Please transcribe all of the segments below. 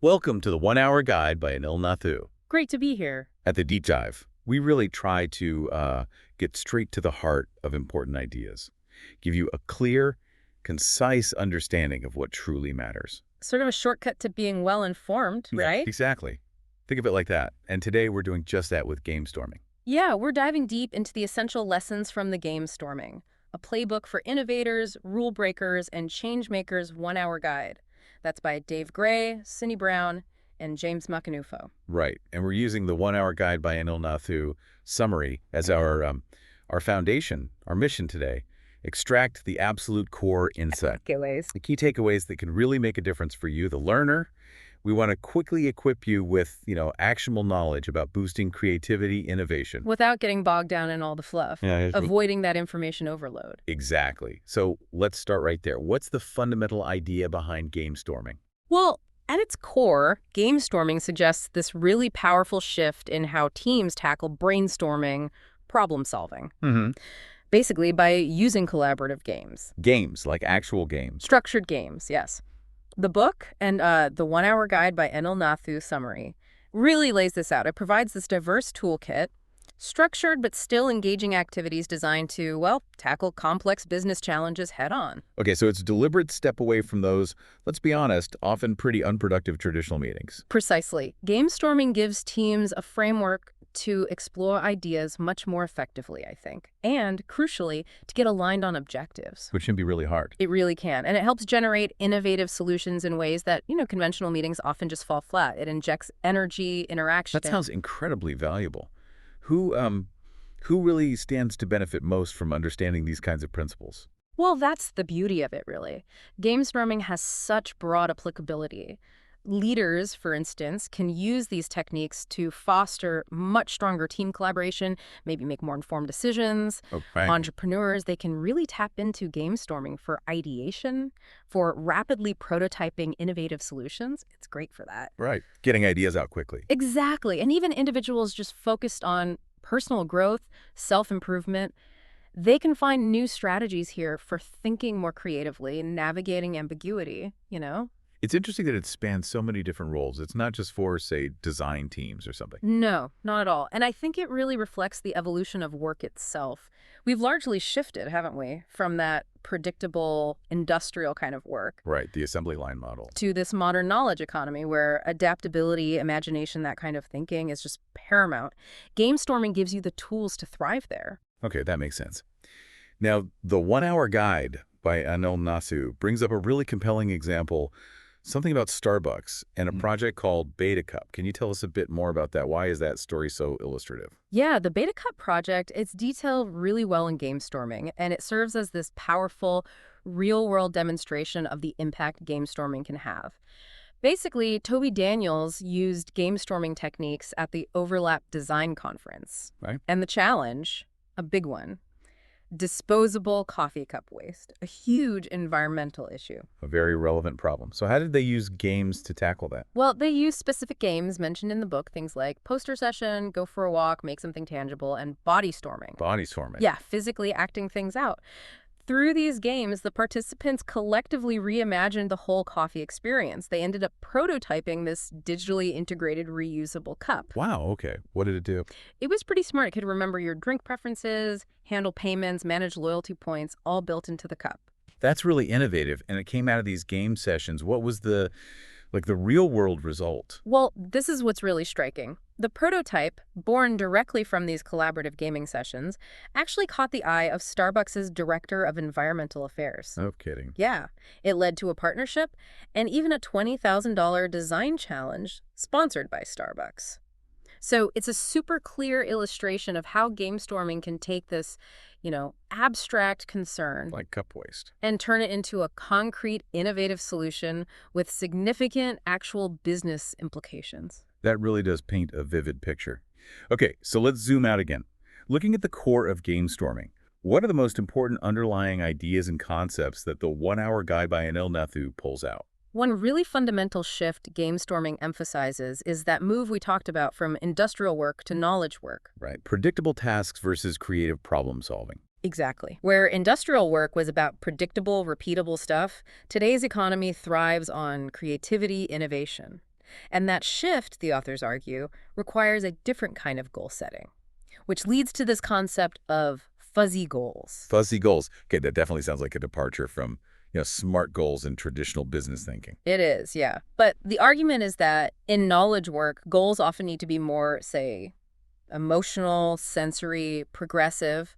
Welcome to the 1 Hour Guide by Anil Nathu. Great to be here. At the Deep Dive, we really try to get straight to the heart of important ideas, give you a clear, concise understanding of what truly matters. Sort of a shortcut to being well-informed, right? Exactly. Think of it like that. And today we're doing just that with Gamestorming. Yeah, we're diving deep into the essential lessons from the Gamestorming, a playbook for innovators, rule-breakers, and change-makers 1 hour guide. That's by Dave Gray, Sunni Brown, and James Macanufo. Right. And we're using the 1 Hour Guide by Anil Nathu summary as our foundation, our mission today. Extract the absolute core insight. The key takeaways that can really make a difference for you, the learner. We want to quickly equip you with, actionable knowledge about boosting creativity, innovation. Without getting bogged down in all the fluff. Yeah, avoiding that information overload. Exactly. So let's start right there. What's the fundamental idea behind Gamestorming? Well, at its core, Gamestorming suggests this really powerful shift in how teams tackle brainstorming, problem solving. Basically, by using collaborative games. Games, like actual games. Structured games, yes. The book and the 1 Hour Guide by Anil Nathu summary really lays this out. It provides this diverse toolkit, structured but still engaging activities designed to, well, tackle complex business challenges head-on. Okay, so it's a deliberate step away from those, let's be honest, often pretty unproductive traditional meetings. Precisely. Gamestorming gives teams a framework to explore ideas much more effectively, I think. And, crucially, to get aligned on objectives. Which can be really hard. It really can. And it helps generate innovative solutions in ways that, conventional meetings often just fall flat. It injects energy, interaction. That sounds incredibly valuable. Who really stands to benefit most from understanding these kinds of principles? Well, that's the beauty of it, really. Gamestorming has such broad applicability. Leaders, for instance, can use these techniques to foster much stronger team collaboration, maybe make more informed decisions. Oh, right. Entrepreneurs, they can really tap into Gamestorming for ideation, for rapidly prototyping innovative solutions. It's great for that. Right. Getting ideas out quickly. Exactly. And even individuals just focused on personal growth, self-improvement, they can find new strategies here for thinking more creatively and navigating ambiguity, It's interesting that it spans so many different roles. It's not just for, say, design teams or something. No, not at all. And I think it really reflects the evolution of work itself. We've largely shifted, haven't we, from that predictable industrial kind of work. Right, the assembly line model. To this modern knowledge economy where adaptability, imagination, that kind of thinking is just paramount. Gamestorming gives you the tools to thrive there. Okay, that makes sense. Now, the 1 Hour Guide by Anil Nathu brings up a really compelling example, something about Starbucks and a project called Betacup. Can you tell us a bit more about that? Why is that story so illustrative? Yeah, the Betacup project, it's detailed really well in Gamestorming, and it serves as this powerful, real-world demonstration of the impact Gamestorming can have. Basically, Toby Daniels used Gamestorming techniques at the Overlap Design Conference. Right. And the challenge, a big one, disposable coffee cup waste, a huge environmental issue. A very relevant problem. So how did they use games to tackle that? Well, they used specific games mentioned in the book, things like poster session, go for a walk, make something tangible, and bodystorming. Bodystorming. Yeah, physically acting things out. Through these games, the participants collectively reimagined the whole coffee experience. They ended up prototyping this digitally integrated reusable cup. Wow, okay. What did it do? It was pretty smart. It could remember your drink preferences, handle payments, manage loyalty points, all built into the cup. That's really innovative, and it came out of these game sessions. What was the real-world result? Well, this is what's really striking. The prototype, born directly from these collaborative gaming sessions, actually caught the eye of Starbucks' Director of Environmental Affairs. No kidding. Yeah. It led to a partnership and even a $20,000 design challenge sponsored by Starbucks. So it's a super clear illustration of how Gamestorming can take this, abstract concern Like cup waste. and turn it into a concrete, innovative solution with significant actual business implications. That really does paint a vivid picture. Okay, so let's zoom out again. Looking at the core of Gamestorming, what are the most important underlying ideas and concepts that the 1 Hour Guide by Anil Nathu pulls out? One really fundamental shift Gamestorming emphasizes is that move we talked about from industrial work to knowledge work. Right. Predictable tasks versus creative problem solving. Exactly. Where industrial work was about predictable, repeatable stuff, today's economy thrives on creativity, innovation. And that shift, the authors argue, requires a different kind of goal setting, which leads to this concept of fuzzy goals. Fuzzy goals. Okay, that definitely sounds like a departure from, smart goals and traditional business thinking. It is, yeah. But the argument is that in knowledge work, goals often need to be more, say, emotional, sensory, progressive,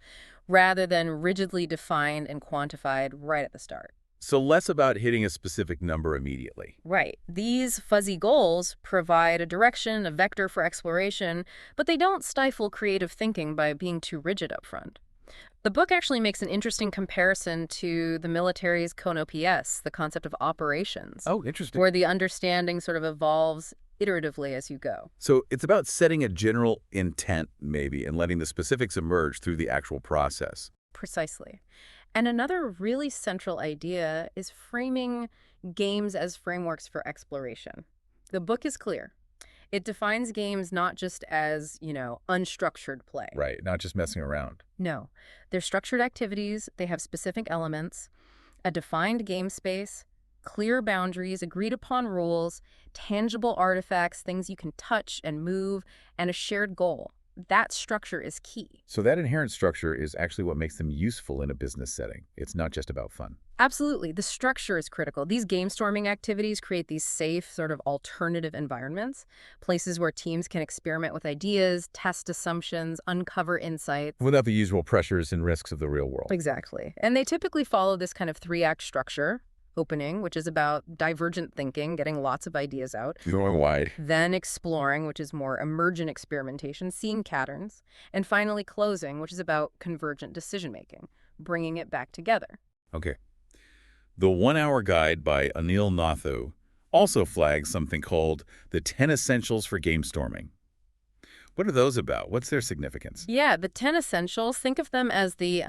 rather than rigidly defined and quantified right at the start. So less about hitting a specific number immediately. Right. These fuzzy goals provide a direction, a vector for exploration, but they don't stifle creative thinking by being too rigid up front. The book actually makes an interesting comparison to the military's CONOPS, the concept of operations, Oh, interesting. where the understanding sort of evolves iteratively as you go. So it's about setting a general intent, maybe, and letting the specifics emerge through the actual process. Precisely. And another really central idea is framing games as frameworks for exploration. The book is clear. It defines games not just as, unstructured play. Right, not just messing around. No. They're structured activities, they have specific elements, a defined game space, clear boundaries, agreed upon rules, tangible artifacts, things you can touch and move, and a shared goal. That structure is key. So that inherent structure is actually what makes them useful in a business setting. It's not just about fun. Absolutely. The structure is critical. These game-storming activities create these safe, sort of alternative environments, places where teams can experiment with ideas, test assumptions, uncover insights. Without the usual pressures and risks of the real world. Exactly. And they typically follow this kind of three-act structure. Opening, which is about divergent thinking, getting lots of ideas out. Going wide. Then exploring, which is more emergent experimentation, seeing patterns. And finally closing, which is about convergent decision-making, bringing it back together. Okay. The 1 Hour Guide by Anil Nathu also flags something called the 10 Essentials for Gamestorming. What are those about? What's their significance? Yeah, the 10 essentials, think of them as the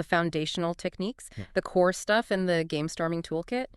foundational techniques, the core stuff in the Gamestorming toolkit.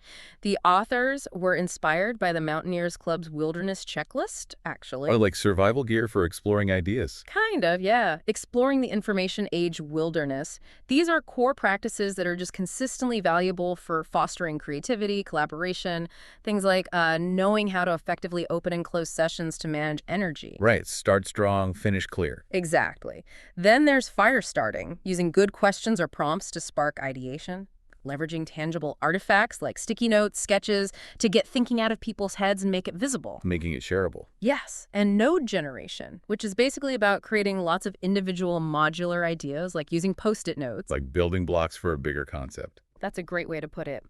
The authors were inspired by the Mountaineers Club's wilderness checklist, actually. Or like survival gear for exploring ideas. Kind of, yeah. Exploring the information age wilderness. These are core practices that are just consistently valuable for fostering creativity, collaboration, things like knowing how to effectively open and close sessions to manage energy. Right. Start strong, finish clear. Exactly. Then there's fire starting, using good questions or prompts to spark ideation, leveraging tangible artifacts like sticky notes, sketches, to get thinking out of people's heads and make it visible. Making it shareable. Yes, and node generation, which is basically about creating lots of individual modular ideas, like using Post-it notes. Like building blocks for a bigger concept. That's a great way to put it.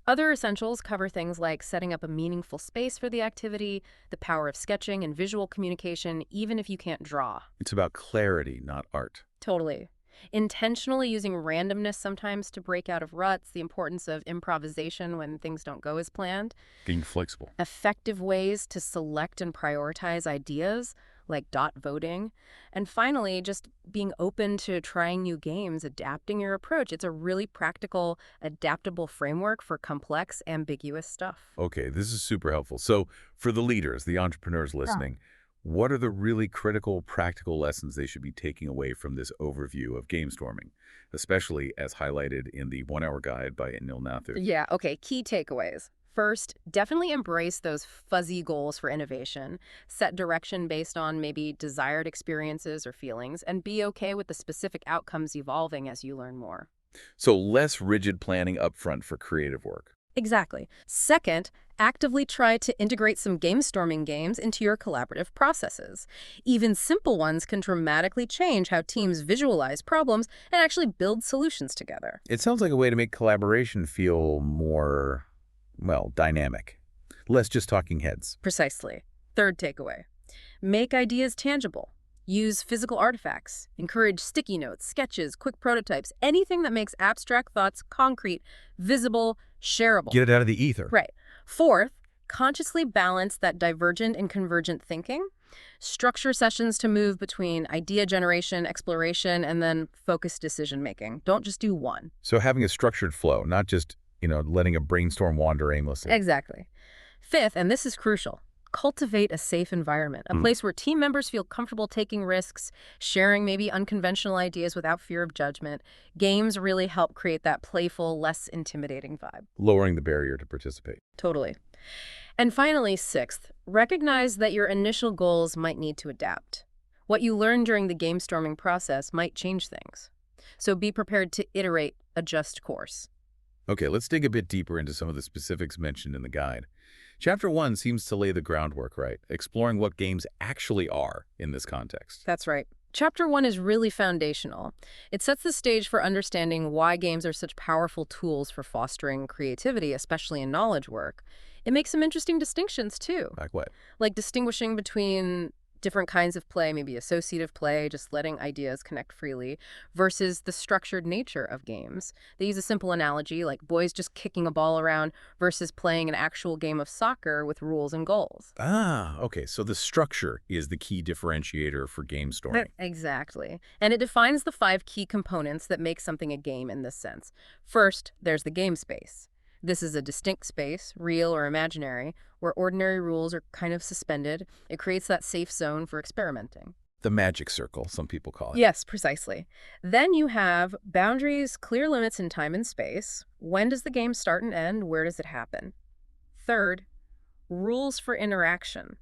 Other essentials cover things like setting up a meaningful space for the activity, the power of sketching and visual communication, even if you can't draw. It's about clarity, not art. Totally. Intentionally using randomness sometimes to break out of ruts, the importance of improvisation when things don't go as planned. Being flexible. Effective ways to select and prioritize ideas, like dot voting. And finally, just being open to trying new games, adapting your approach. It's a really practical, adaptable framework for complex, ambiguous stuff. Okay, this is super helpful. So for the leaders, the entrepreneurs listening, what are the really critical, practical lessons they should be taking away from this overview of Gamestorming, especially as highlighted in the 1 Hour Guide by Anil Nathu? Yeah, okay, key takeaways. First, definitely embrace those fuzzy goals for innovation. Set direction based on maybe desired experiences or feelings, and be okay with the specific outcomes evolving as you learn more. So less rigid planning upfront for creative work. Exactly. Second, actively try to integrate some Gamestorming games into your collaborative processes. Even simple ones can dramatically change how teams visualize problems and actually build solutions together. It sounds like a way to make collaboration feel more, dynamic. Less just talking heads. Precisely. Third takeaway. Make ideas tangible. Use physical artifacts. Encourage sticky notes, sketches, quick prototypes, anything that makes abstract thoughts concrete, visible, shareable. Get it out of the ether. Right. Fourth, consciously balance that divergent and convergent thinking. Structure sessions to move between idea generation, exploration, and then focused decision-making. Don't just do one. So having a structured flow, not just, letting a brainstorm wander aimlessly. Exactly. Fifth, and this is crucial, cultivate a safe environment, a place where team members feel comfortable taking risks, sharing maybe unconventional ideas without fear of judgment. Games really help create that playful, less intimidating vibe. Lowering the barrier to participate. Totally. And finally, sixth, recognize that your initial goals might need to adapt. What you learn during the game storming process might change things. So be prepared to iterate, adjust course. Okay, let's dig a bit deeper into some of the specifics mentioned in the guide. Chapter 1 seems to lay the groundwork, right? Exploring what games actually are in this context. That's right. Chapter 1 is really foundational. It sets the stage for understanding why games are such powerful tools for fostering creativity, especially in knowledge work. It makes some interesting distinctions, too. Like what? Like distinguishing between different kinds of play, maybe associative play, just letting ideas connect freely, versus the structured nature of games. They use a simple analogy, like boys just kicking a ball around versus playing an actual game of soccer with rules and goals. Ah, okay, so the structure is the key differentiator for game storming. Exactly. And it defines the 5 key components that make something a game in this sense. First, there's the game space. This is a distinct space, real or imaginary, where ordinary rules are kind of suspended. It creates that safe zone for experimenting. The magic circle, some people call it. Yes, precisely. Then you have boundaries, clear limits in time and space. When does the game start and end? Where does it happen? Third, rules for interaction.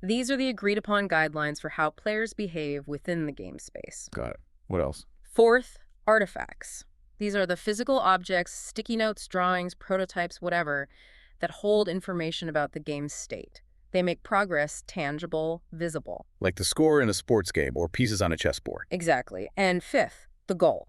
These are the agreed upon guidelines for how players behave within the game space. Got it. What else? Fourth, artifacts. These are the physical objects, sticky notes, drawings, prototypes, whatever, that hold information about the game's state. They make progress tangible, visible. Like the score in a sports game or pieces on a chessboard. Exactly. And fifth, the goal.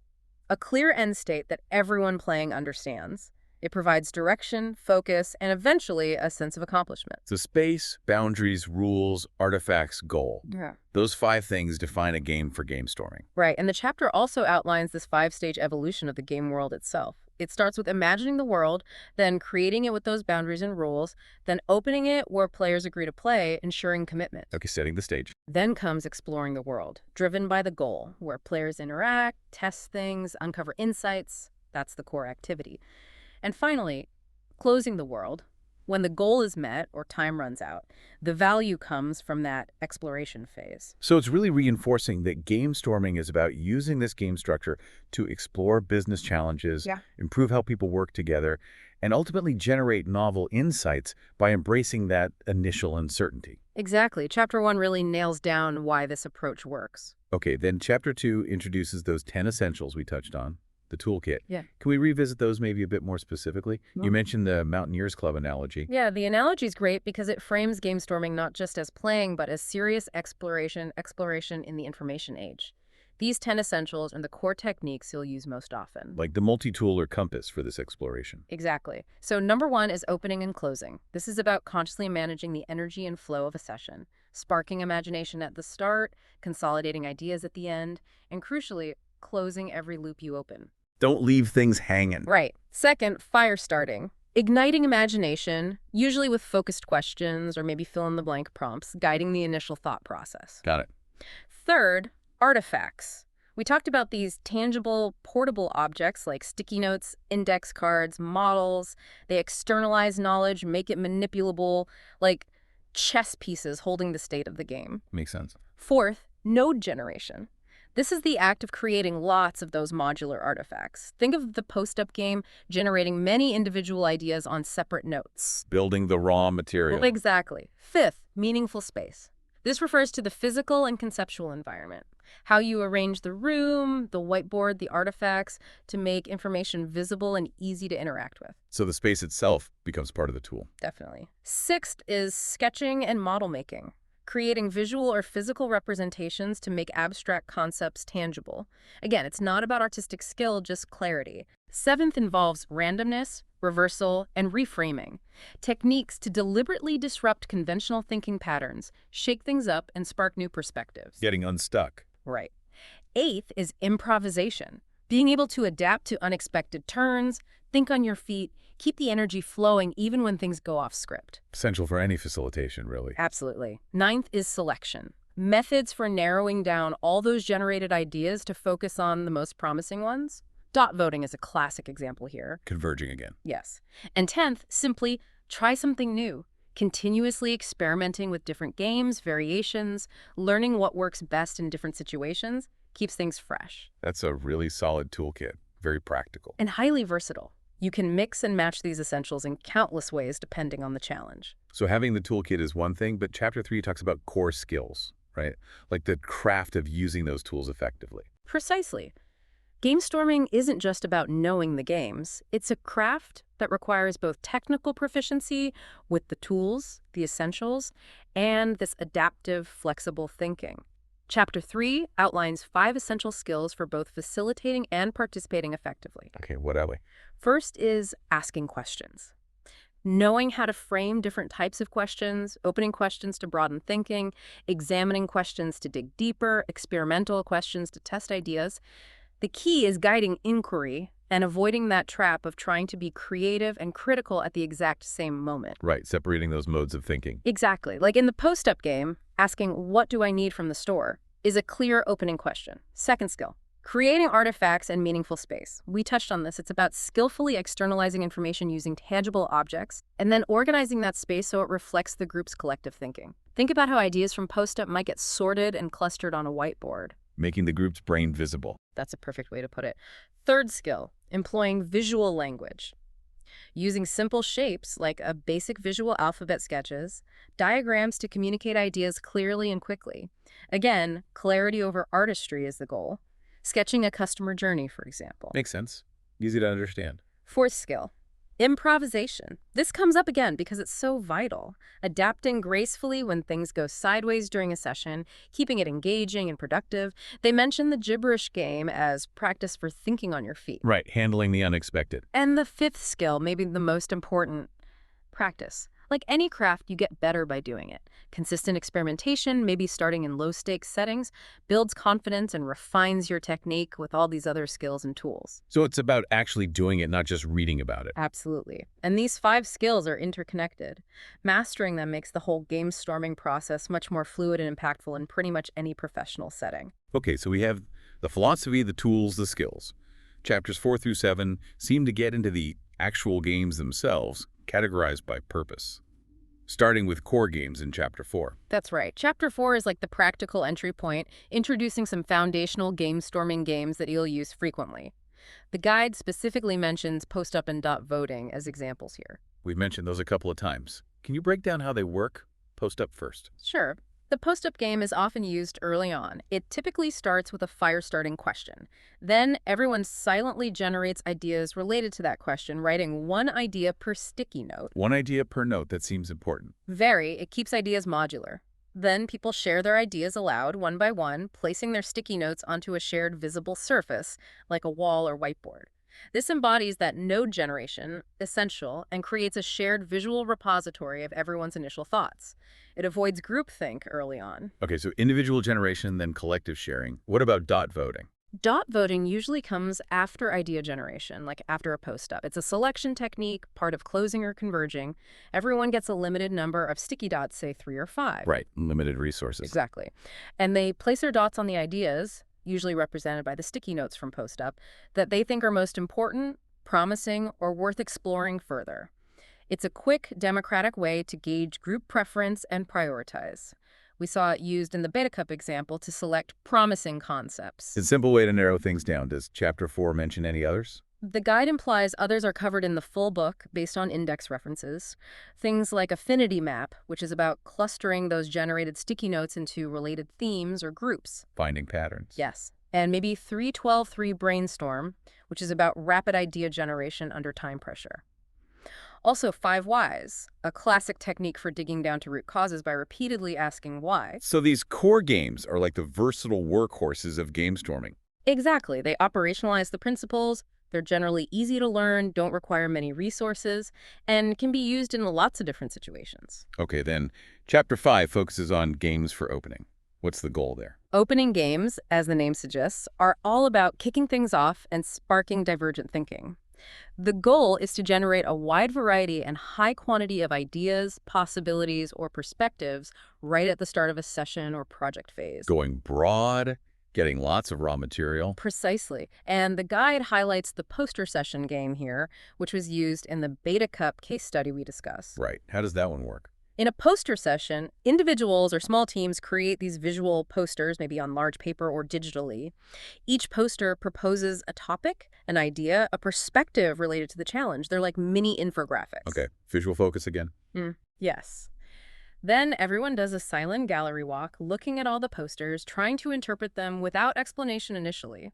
A clear end state that everyone playing understands. It provides direction, focus, and eventually a sense of accomplishment. So space, boundaries, rules, artifacts, goal. Yeah. Those 5 things define a game for game storming. Right, and the chapter also outlines this 5-stage evolution of the game world itself. It starts with imagining the world, then creating it with those boundaries and rules, then opening it where players agree to play, ensuring commitment. Okay, setting the stage. Then comes exploring the world, driven by the goal, where players interact, test things, uncover insights. That's the core activity. And finally, closing the world. When the goal is met or time runs out, the value comes from that exploration phase. So it's really reinforcing that game storming is about using this game structure to explore business challenges, improve how people work together, and ultimately generate novel insights by embracing that initial uncertainty. Exactly. Chapter 1 really nails down why this approach works. Okay, then Chapter 2 introduces those 10 essentials we touched on. The toolkit. Yeah. Can we revisit those maybe a bit more specifically? You mentioned the Mountaineers Club analogy. Yeah, the analogy is great because it frames game storming not just as playing, but as serious exploration in the information age. These 10 essentials are the core techniques you'll use most often. Like the multi-tool or compass for this exploration. Exactly. So number 1 is opening and closing. This is about consciously managing the energy and flow of a session, sparking imagination at the start, consolidating ideas at the end, and crucially, closing every loop you open. Don't leave things hanging. Right. Second, fire starting. Igniting imagination, usually with focused questions or maybe fill-in-the-blank prompts, guiding the initial thought process. Got it. Third, artifacts. We talked about these tangible, portable objects like sticky notes, index cards, models. They externalize knowledge, make it manipulable, like chess pieces holding the state of the game. Makes sense. Fourth, node generation. This is the act of creating lots of those modular artifacts. Think of the post-up game generating many individual ideas on separate notes. Building the raw material. Well, exactly. Fifth, meaningful space. This refers to the physical and conceptual environment. How you arrange the room, the whiteboard, the artifacts to make information visible and easy to interact with. So the space itself becomes part of the tool. Definitely. Sixth is sketching and model making. Creating visual or physical representations to make abstract concepts tangible. Again, it's not about artistic skill, just clarity. Seventh involves randomness, reversal, and reframing. Techniques to deliberately disrupt conventional thinking patterns, shake things up, and spark new perspectives. Getting unstuck. Right. Eighth is improvisation. Being able to adapt to unexpected turns, think on your feet, keep the energy flowing even when things go off script. Essential for any facilitation, really. Absolutely. Ninth is selection. Methods for narrowing down all those generated ideas to focus on the most promising ones. Dot voting is a classic example here. Converging again. Yes. And 10th, simply try something new. Continuously experimenting with different games, variations, learning what works best in different situations keeps things fresh. That's a really solid toolkit. Very practical. And highly versatile. You can mix and match these essentials in countless ways depending on the challenge. So having the toolkit is one thing, but Chapter 3 talks about core skills, right? Like the craft of using those tools effectively. Precisely. Gamestorming isn't just about knowing the games. It's a craft that requires both technical proficiency with the tools, the essentials, and this adaptive, flexible thinking. Chapter 3 outlines 5 essential skills for both facilitating and participating effectively. Okay, what are we? First is asking questions. Knowing how to frame different types of questions, opening questions to broaden thinking, examining questions to dig deeper, experimental questions to test ideas. The key is guiding inquiry and avoiding that trap of trying to be creative and critical at the exact same moment. Right, separating those modes of thinking. Exactly. Like in the post-up game, asking, "What do I need from the store?" is a clear opening question. Second skill, creating artifacts and meaningful space. We touched on this. It's about skillfully externalizing information using tangible objects and then organizing that space so it reflects the group's collective thinking. Think about how ideas from post-up might get sorted and clustered on a whiteboard. Making the group's brain visible. That's a perfect way to put it. Third skill, employing visual language. Using simple shapes like a basic visual alphabet sketches, diagrams to communicate ideas clearly and quickly. Again, clarity over artistry is the goal. Sketching a customer journey, for example. Makes sense. Easy to understand. Fourth skill, improvisation. This comes up again because it's so vital. Adapting gracefully when things go sideways during a session, keeping it engaging and productive. They mention the gibberish game as practice for thinking on your feet. Right, handling the unexpected. And the fifth skill, maybe the most important, practice. Like any craft, you get better by doing it. Consistent experimentation, maybe starting in low-stakes settings, builds confidence and refines your technique with all these other skills and tools. So it's about actually doing it, not just reading about it. Absolutely. And these 5 skills are interconnected. Mastering them makes the whole game-storming process much more fluid and impactful in pretty much any professional setting. Okay, so we have the philosophy, the tools, the skills. Chapters 4 through 7 seem to get into the actual games themselves, categorized by purpose, starting with core games in Chapter 4. That's right. Chapter 4 is like the practical entry point, introducing some foundational game-storming games that you'll use frequently. The guide specifically mentions post-up and dot voting as examples here. We've mentioned those a couple of times. Can you break down how they work? Post-up first. Sure. The post-up game is often used early on. It typically starts with a fire-starting question. Then everyone silently generates ideas related to that question, writing one idea per sticky note. One idea per note. That seems important. It keeps ideas modular. Then people share their ideas aloud, one by one, placing their sticky notes onto a shared visible surface, like a wall or whiteboard. This embodies that node generation, essential, and creates a shared visual repository of everyone's initial thoughts. It avoids groupthink early on. Okay, so individual generation, then collective sharing. What about dot voting? Dot voting usually comes after idea generation, like after a post-up. It's a selection technique, part of closing or converging. Everyone gets a limited number of sticky dots, say 3 or 5. Right, limited resources. Exactly. And they place their dots on the ideas, usually represented by the sticky notes from post-up, that they think are most important, promising, or worth exploring further. It's a quick, democratic way to gauge group preference and prioritize. We saw it used in the Betacup example to select promising concepts. It's a simple way to narrow things down. Does Chapter 4 mention any others? The guide implies others are covered in the full book based on index references. Things like affinity map, which is about clustering those generated sticky notes into related themes or groups. Finding patterns. Yes. And maybe 3-12-3 brainstorm, which is about rapid idea generation under time pressure. Also, 5 whys, a classic technique for digging down to root causes by repeatedly asking why. So these core games are like the versatile workhorses of gamestorming. Exactly. They operationalize the principles. They're generally easy to learn, don't require many resources, and can be used in lots of different situations. Okay, then Chapter 5 focuses on games for opening. What's the goal there? Opening games, as the name suggests, are all about kicking things off and sparking divergent thinking. The goal is to generate a wide variety and high quantity of ideas, possibilities, or perspectives right at the start of a session or project phase. Going broad, getting lots of raw material. Precisely. And the guide highlights the poster session game here, which was used in the Betacup case study we discussed. Right. How does that one work? In a poster session, individuals or small teams create these visual posters, maybe on large paper or digitally. Each poster proposes a topic, an idea, a perspective related to the challenge. They're like mini infographics. Okay, visual focus again. Yes. Then everyone does a silent gallery walk, looking at all the posters, trying to interpret them without explanation initially.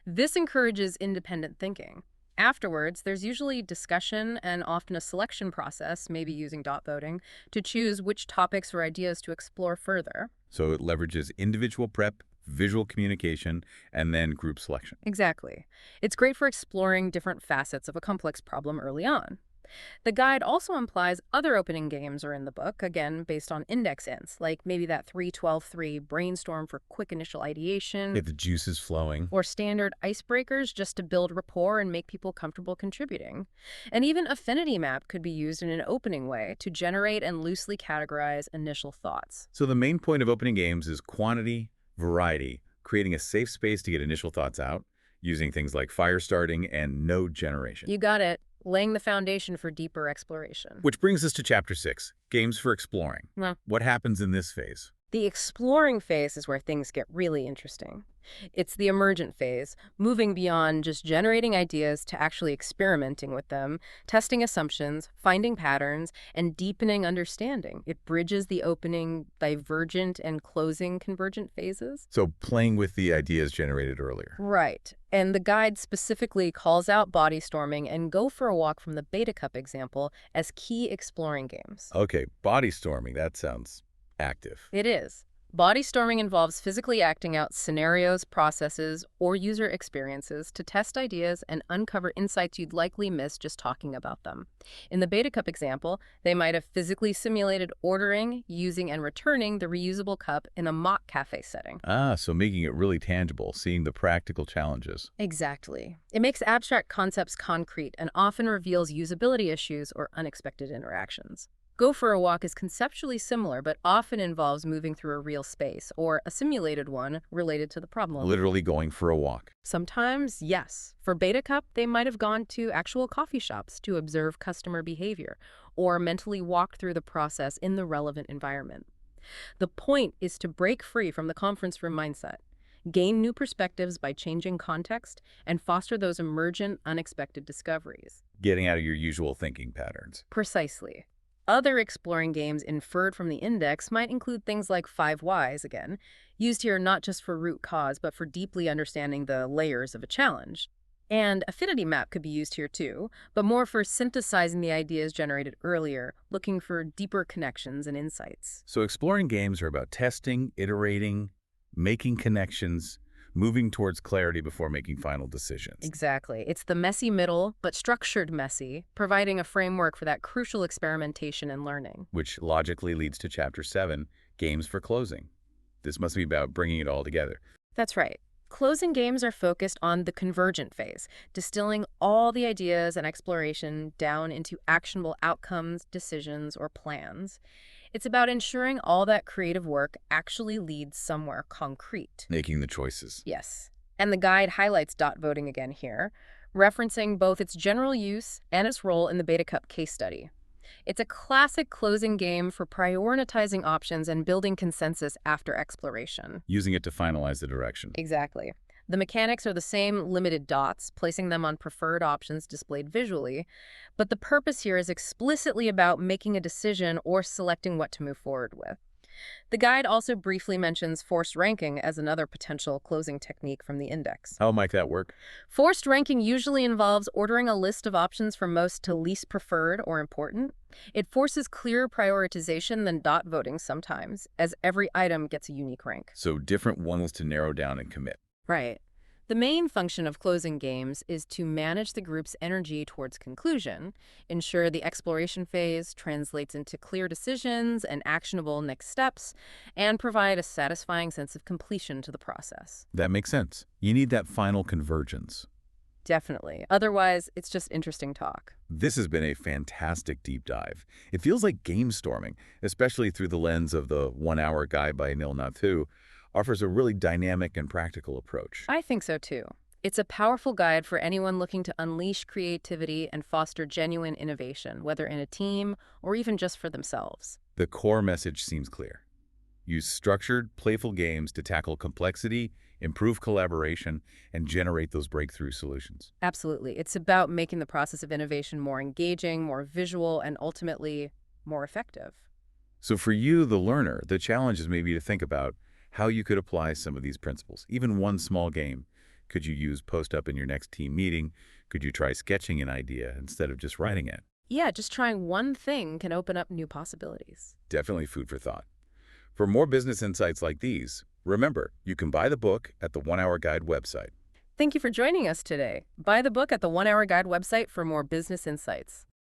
This encourages independent thinking. Afterwards, there's usually discussion and often a selection process, maybe using dot voting, to choose which topics or ideas to explore further. So it leverages individual prep, visual communication, and then group selection. Exactly. It's great for exploring different facets of a complex problem early on. The guide also implies other opening games are in the book, again, based on index hints, like maybe that 3-12-3 brainstorm for quick initial ideation, Get the juices flowing. or standard icebreakers just to build rapport and make people comfortable contributing. And even affinity map could be used in an opening way to generate and loosely categorize initial thoughts. So the main point of opening games is quantity, variety, creating a safe space to get initial thoughts out, using things like fire starting and node generation. You got it. Laying the foundation for deeper exploration. Which brings us to Chapter 6, Games for Exploring. Well, What happens in this phase? the exploring phase is where things get really interesting. It's the emergent phase, moving beyond just generating ideas to actually experimenting with them, testing assumptions, finding patterns, and deepening understanding. It bridges the opening divergent and closing convergent phases. So playing with the ideas generated earlier. Right. And the guide specifically calls out Bodystorming and Go for a Walk from the Betacup example as key exploring games. Okay, Bodystorming, that sounds active. It is. Bodystorming involves physically acting out scenarios, processes, or user experiences to test ideas and uncover insights you'd likely miss just talking about them. In the Betacup example, they might have physically simulated ordering, using, and returning the reusable cup in a mock cafe setting. So making it really tangible, seeing the practical challenges. Exactly. It makes abstract concepts concrete and often reveals usability issues or unexpected interactions. Go for a Walk is conceptually similar, but often involves moving through a real space, or a simulated one related to the problem. Literally going for a walk. Sometimes, yes. For Betacup, they might have gone to actual coffee shops to observe customer behavior, or mentally walked through the process in the relevant environment. The point is to break free from the conference room mindset, gain new perspectives by changing context, and foster those emergent, unexpected discoveries. Getting out of your usual thinking patterns. Precisely. Other exploring games inferred from the index might include things like 5 Whys, again, used here not just for root cause, but for deeply understanding the layers of a challenge. And affinity map could be used here too, but more for synthesizing the ideas generated earlier, looking for deeper connections and insights. So exploring games are about testing, iterating, making connections, moving towards clarity before making final decisions. Exactly. It's the messy middle, but structured messy, providing a framework for that crucial experimentation and learning. Which logically leads to Chapter 7, Games for Closing. This must be about bringing it all together. That's right. Closing games are focused on the convergent phase, distilling all the ideas and exploration down into actionable outcomes, decisions, or plans. It's about ensuring all that creative work actually leads somewhere concrete. Making the choices. Yes. And the guide highlights dot voting again here, referencing both its general use and its role in the Betacup case study. It's a classic closing game for prioritizing options and building consensus after exploration. Using it to finalize the direction. Exactly. The mechanics are the same limited dots, placing them on preferred options displayed visually, but the purpose here is explicitly about making a decision or selecting what to move forward with. The guide also briefly mentions forced ranking as another potential closing technique from the index. How might that work? Forced ranking usually involves ordering a list of options from most to least preferred or important. It forces clearer prioritization than dot voting sometimes, as every item gets a unique rank. So different ones to narrow down and commit. Right. The main function of closing games is to manage the group's energy towards conclusion, ensure the exploration phase translates into clear decisions and actionable next steps, and provide a satisfying sense of completion to the process. That makes sense. You need that final convergence. Definitely. Otherwise, it's just interesting talk. This has been a fantastic deep dive. It feels like Gamestorming, especially through the lens of the 1-hour guide by Anil Nathu, offers a really dynamic and practical approach. I think so too. It's a powerful guide for anyone looking to unleash creativity and foster genuine innovation, whether in a team or even just for themselves. The core message seems clear. Use structured, playful games to tackle complexity, improve collaboration, and generate those breakthrough solutions. Absolutely. It's about making the process of innovation more engaging, more visual, and ultimately more effective. So for you, the learner, the challenge is maybe to think about how you could apply some of these principles. Even one small game. Could you use post up in your next team meeting? Could you try sketching an idea instead of just writing it? Yeah, just trying one thing can open up new possibilities. Definitely food for thought. For more business insights like these, remember, you can buy the book at the 1 Hour Guide website. Thank you for joining us today. Buy the book at the 1 Hour Guide website for more business insights.